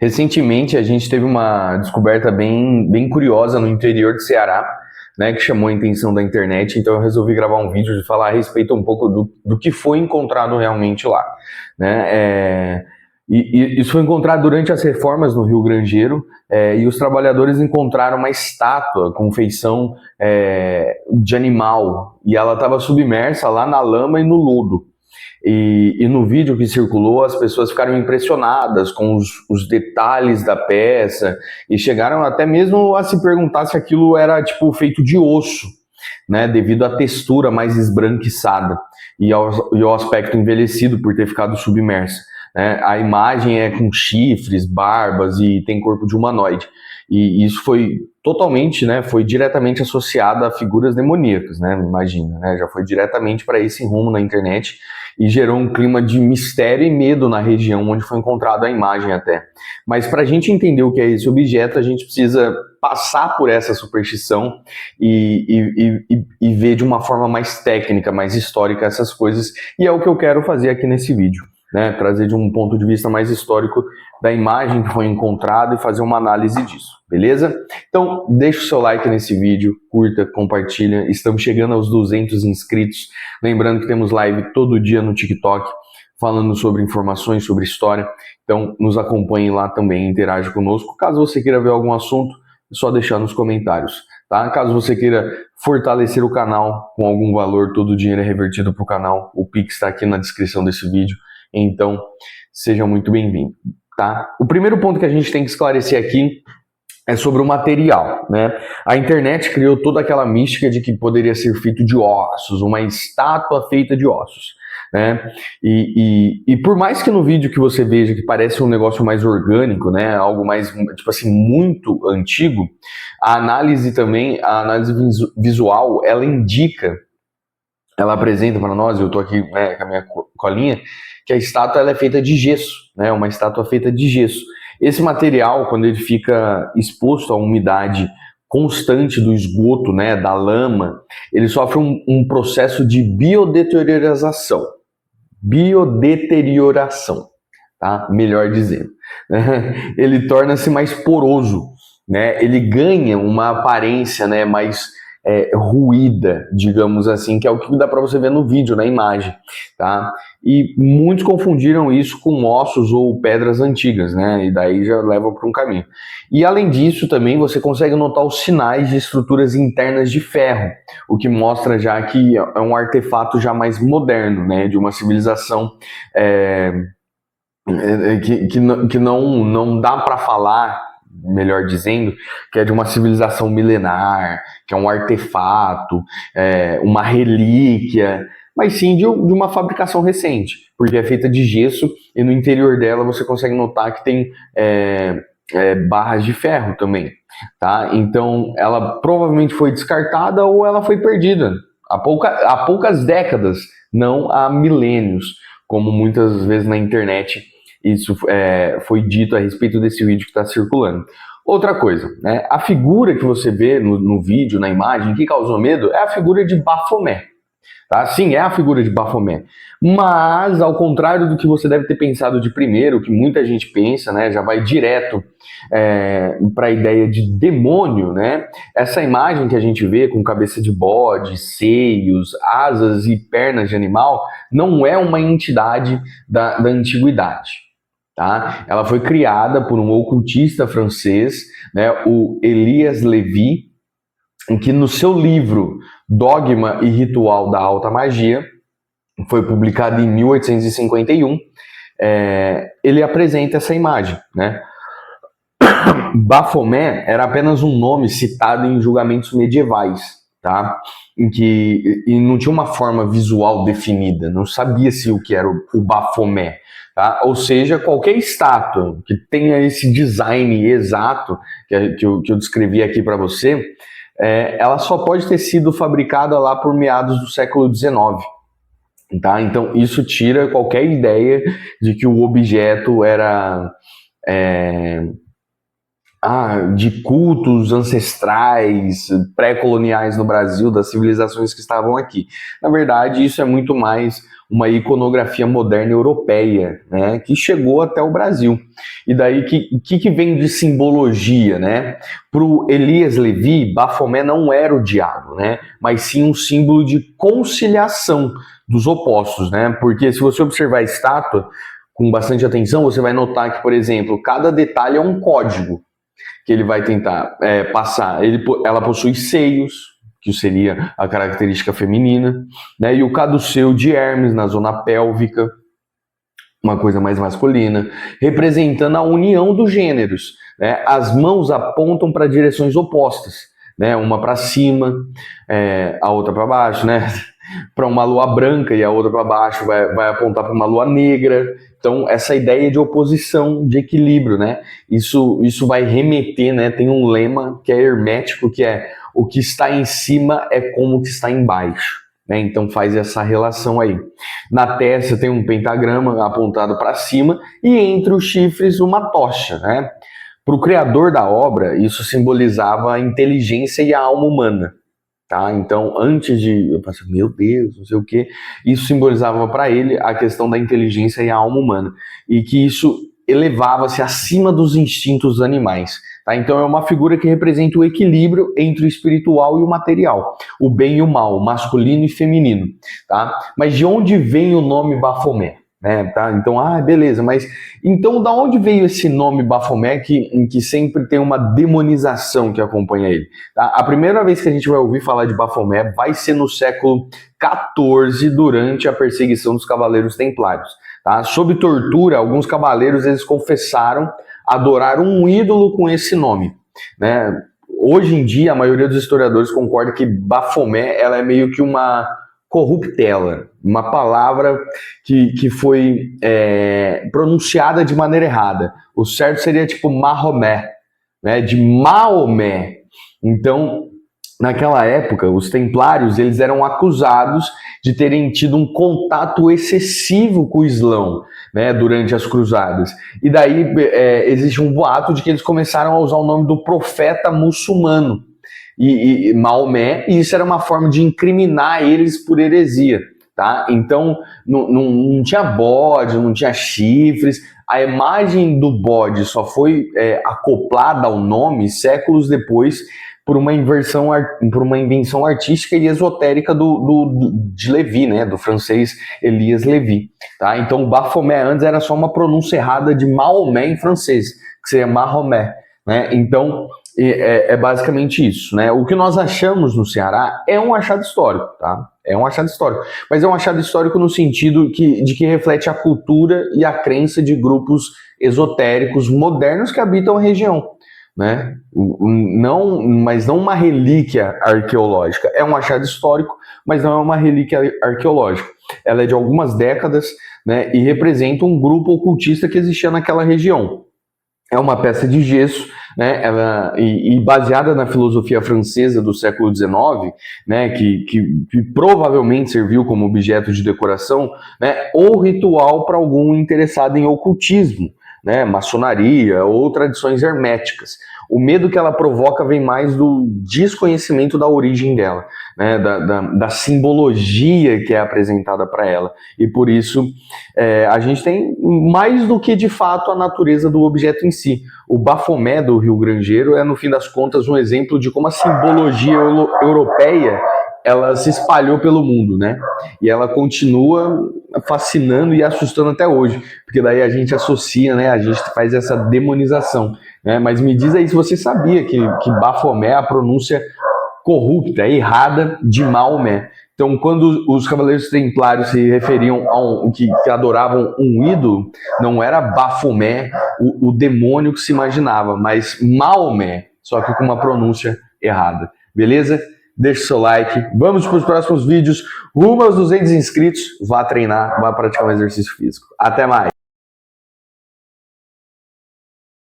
Recentemente a gente teve uma descoberta bem curiosa no interior do Ceará, né, que chamou a atenção da internet, então eu resolvi gravar um vídeo de falar a respeito um pouco do que foi encontrado realmente lá, né? Isso foi encontrado durante as reformas no Rio Grangeiro, e os trabalhadores encontraram uma estátua com feição de animal, e ela estava submersa lá na lama e no lodo. E no vídeo que circulou, as pessoas ficaram impressionadas com os detalhes da peça e chegaram até mesmo a se perguntar se aquilo era tipo feito de osso, né, devido à textura mais esbranquiçada e ao aspecto envelhecido por ter ficado submersa. Né? A imagem é com chifres, barbas e tem corpo de humanoide. E isso foi totalmente, né, foi diretamente associado a figuras demoníacas, né, imagina, né, já foi diretamente para esse rumo na internet e gerou um clima de mistério e medo na região onde foi encontrada a imagem até. Mas para a gente entender o que é esse objeto, a gente precisa passar por essa superstição e ver de uma forma mais técnica, mais histórica essas coisas, e é o que eu quero fazer aqui nesse vídeo, né, trazer de um ponto de vista mais histórico da imagem que foi encontrada e fazer uma análise disso, beleza? Então, deixa o seu like nesse vídeo, curta, compartilha, estamos chegando aos 200 inscritos, lembrando que temos live todo dia no TikTok, falando sobre informações, sobre história, então nos acompanhe lá também, interaja conosco, caso você queira ver algum assunto, é só deixar nos comentários, tá? Caso você queira fortalecer o canal com algum valor, todo o dinheiro é revertido para o canal, o Pix está aqui na descrição desse vídeo, então seja muito bem-vindo. Tá? O primeiro ponto que a gente tem que esclarecer aqui é sobre o material, né? A internet criou toda aquela mística de que poderia ser feito de ossos, uma estátua feita de ossos, né? E por mais que no vídeo que você veja que parece um negócio mais orgânico, né? Algo mais, tipo assim, muito antigo, a análise visual, ela indica, ela apresenta para nós, eu estou aqui, né, com a minha colinha, que a estátua ela é feita de gesso, né, uma estátua feita de gesso. Esse material, quando ele fica exposto à umidade constante do esgoto, né, da lama, ele sofre um processo de biodeterioração. Biodeterioração, tá? Melhor dizendo. Ele torna-se mais poroso, né? Ele ganha uma aparência, né, mais ruída, digamos assim, que é o que dá para você ver no vídeo, na imagem, tá? E muitos confundiram isso com ossos ou pedras antigas, né? E daí já leva para um caminho. E além disso, também você consegue notar os sinais de estruturas internas de ferro, o que mostra já que é um artefato já mais moderno, né? De uma civilização que não dá para falar, melhor dizendo, que é de uma civilização milenar, que é um artefato, uma relíquia, mas sim de uma fabricação recente, porque é feita de gesso e no interior dela você consegue notar que tem barras de ferro também, tá? Então ela provavelmente foi descartada ou ela foi perdida há poucas décadas, não há milênios, como muitas vezes na internet isso foi dito a respeito desse vídeo que está circulando. Outra coisa, né? A figura que você vê no vídeo, na imagem, que causou medo, é a figura de Bafomé. Tá? Sim, é a figura de Bafomé. Mas, ao contrário do que você deve ter pensado de primeiro, que muita gente pensa, né, já vai direto para a ideia de demônio, né? Essa imagem que a gente vê com cabeça de bode, seios, asas e pernas de animal, não é uma entidade da antiguidade. Tá? Ela foi criada por um ocultista francês, né, o Elias Lévy, em que no seu livro Dogma e Ritual da Alta Magia, foi publicado em 1851, ele apresenta essa imagem, né? Bafomé era apenas um nome citado em julgamentos medievais, tá? E não tinha uma forma visual definida, não sabia-se o que era o Bafomé, tá? Ou seja, qualquer estátua que tenha esse design exato que eu descrevi aqui para você, ela só pode ter sido fabricada lá por meados do século XIX. Tá? Então isso tira qualquer ideia de que o objeto era de cultos ancestrais, pré-coloniais no Brasil, das civilizações que estavam aqui. Na verdade, isso é muito mais uma iconografia moderna europeia, né, que chegou até o Brasil. E daí, que vem de simbologia, né? Para o Elias Levi, Bafomé não era o diabo, né, mas sim um símbolo de conciliação dos opostos, né? Porque se você observar a estátua com bastante atenção, você vai notar que, por exemplo, cada detalhe é um código que ele vai tentar passar. Ela possui seios, que seria a característica feminina, né? E o caduceu de Hermes na zona pélvica, uma coisa mais masculina, representando a união dos gêneros, né? As mãos apontam para direções opostas, né? Uma para cima, a outra para baixo, né? Para uma lua branca e a outra para baixo vai apontar para uma lua negra. Então, essa ideia de oposição, de equilíbrio, né? Isso vai remeter, né? Tem um lema que é hermético, que é o que está em cima é como o que está embaixo, né? Então, faz essa relação aí. Na testa tem um pentagrama apontado para cima e entre os chifres uma tocha, né? Para o criador da obra, isso simbolizava a inteligência e a alma humana. Tá? Então, antes de eu pensei, meu Deus, não sei o que, isso simbolizava para ele a questão da inteligência e a alma humana, e que isso elevava-se acima dos instintos animais. Tá? Então, é uma figura que representa o equilíbrio entre o espiritual e o material, o bem e o mal, o masculino e feminino. Tá? Mas de onde vem o nome Bafomé? Tá? Então, beleza, mas então da onde veio esse nome Bafomé que sempre tem uma demonização que acompanha ele? Tá? A primeira vez que a gente vai ouvir falar de Bafomé vai ser no século XIV, durante a perseguição dos Cavaleiros Templários. Tá? Sob tortura, alguns cavaleiros eles confessaram adorar um ídolo com esse nome, né? Hoje em dia, a maioria dos historiadores concorda que Bafomé ela é meio que uma corruptela, uma palavra que foi pronunciada de maneira errada. O certo seria tipo Mahomé, né, de Maomé. Então, naquela época, os templários eles eram acusados de terem tido um contato excessivo com o Islão, né, durante as cruzadas. E daí existe um boato de que eles começaram a usar o nome do profeta muçulmano, e Maomé, e isso era uma forma de incriminar eles por heresia. Tá? Então não tinha bode, não tinha chifres, a imagem do bode só foi acoplada ao nome séculos depois por uma invenção artística e esotérica de Levi, né? Do francês Elias Levi. Tá? Então Bafomé antes era só uma pronúncia errada de Maomé em francês, que seria Mahomé. Né? Então é basicamente isso, né? O que nós achamos no Ceará é um achado histórico, tá? É um achado histórico, mas é um achado histórico no sentido de que reflete a cultura e a crença de grupos esotéricos modernos que habitam a região, né? Mas não uma relíquia arqueológica. É um achado histórico, mas não é uma relíquia arqueológica. Ela é de algumas décadas, né? E representa um grupo ocultista que existia naquela região. É uma peça de gesso, né, e baseada na filosofia francesa do século XIX, né, que provavelmente serviu como objeto de decoração, né, ou ritual para algum interessado em ocultismo, né, maçonaria ou tradições herméticas. O medo que ela provoca vem mais do desconhecimento da origem dela, né, da simbologia que é apresentada para ela. E por isso a gente tem mais do que de fato a natureza do objeto em si. O Bafomé do Rio Grangeiro é, no fim das contas, um exemplo de como a simbologia europeia ela se espalhou pelo mundo, né? E ela continua fascinando e assustando até hoje, porque daí a gente associa, né? A gente faz essa demonização, né? Mas me diz aí se você sabia que Bafomé é a pronúncia corrupta, errada de Maomé. Então, quando os Cavaleiros Templários se referiam a que adoravam um ídolo, não era Bafomé, o demônio que se imaginava, mas Maomé, só que com uma pronúncia errada. Beleza? Deixe seu like, vamos para os próximos vídeos, rumo aos 200 inscritos, vá treinar, vá praticar um exercício físico. Até mais!